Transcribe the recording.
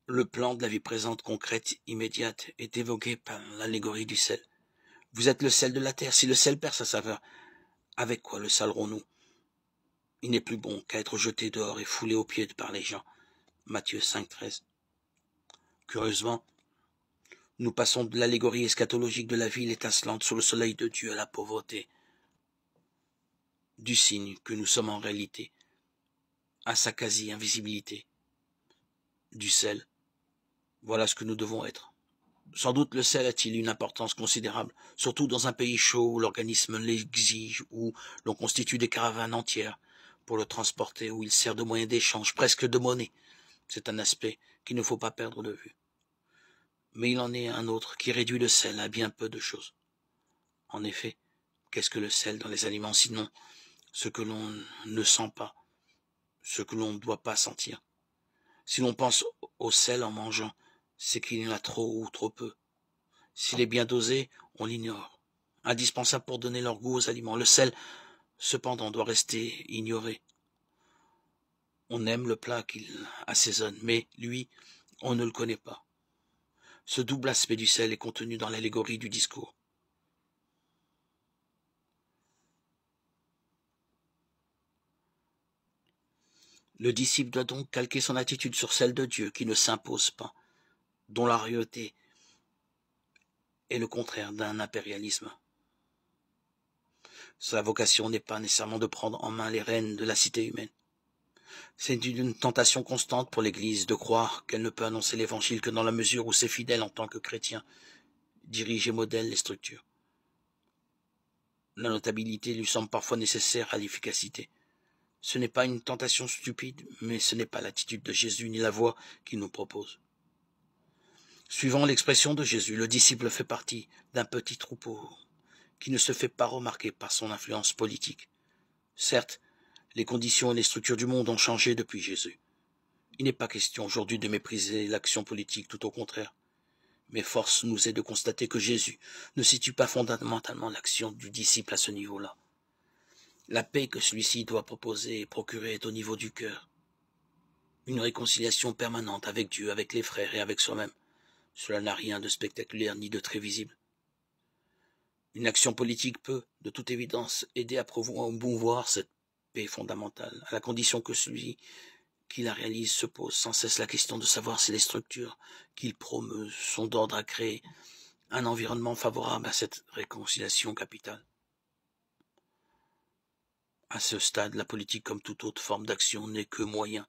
Le plan de la vie présente, concrète, immédiate, est évoqué par l'allégorie du sel. Vous êtes le sel de la terre. Si le sel perd sa saveur, avec quoi le salerons-nous? Il n'est plus bon qu'à être jeté dehors et foulé aux pieds par les gens. Matthieu 5,13. Curieusement, nous passons de l'allégorie eschatologique de la ville étincelante sous le soleil de Dieu à la pauvreté du signe que nous sommes en réalité, à sa quasi-invisibilité, du sel. Voilà ce que nous devons être. Sans doute le sel a-t-il une importance considérable, surtout dans un pays chaud où l'organisme l'exige, où l'on constitue des caravanes entières pour le transporter, où il sert de moyen d'échange, presque de monnaie. C'est un aspect qu'il ne faut pas perdre de vue. Mais il en est un autre qui réduit le sel à bien peu de choses. En effet, qu'est-ce que le sel dans les aliments sinon ce que l'on ne sent pas, ce que l'on ne doit pas sentir? Si l'on pense au sel en mangeant, c'est qu'il y en a trop ou trop peu. S'il est bien dosé, on l'ignore. Indispensable pour donner leur goût aux aliments. Le sel, cependant, doit rester ignoré. On aime le plat qu'il assaisonne, mais lui, on ne le connaît pas. Ce double aspect du sel est contenu dans l'allégorie du discours. Le disciple doit donc calquer son attitude sur celle de Dieu, qui ne s'impose pas, dont la royauté est le contraire d'un impérialisme. Sa vocation n'est pas nécessairement de prendre en main les rênes de la cité humaine. C'est une tentation constante pour l'Église de croire qu'elle ne peut annoncer l'Évangile que dans la mesure où ses fidèles, en tant que chrétiens, dirigent et modèlent les structures. La notabilité lui semble parfois nécessaire à l'efficacité. Ce n'est pas une tentation stupide, mais ce n'est pas l'attitude de Jésus ni la voie qu'il nous propose. Suivant l'expression de Jésus, le disciple fait partie d'un petit troupeau qui ne se fait pas remarquer par son influence politique. Certes, les conditions et les structures du monde ont changé depuis Jésus. Il n'est pas question aujourd'hui de mépriser l'action politique, tout au contraire. Mais force nous est de constater que Jésus ne situe pas fondamentalement l'action du disciple à ce niveau-là. La paix que celui-ci doit proposer et procurer est au niveau du cœur. Une réconciliation permanente avec Dieu, avec les frères et avec soi-même. Cela n'a rien de spectaculaire ni de très visible. Une action politique peut, de toute évidence, aider à promouvoir cette paix fondamentale, à la condition que celui qui la réalise se pose sans cesse la question de savoir si les structures qu'il promeut sont d'ordre à créer un environnement favorable à cette réconciliation capitale. À ce stade, la politique, comme toute autre forme d'action, n'est que moyen,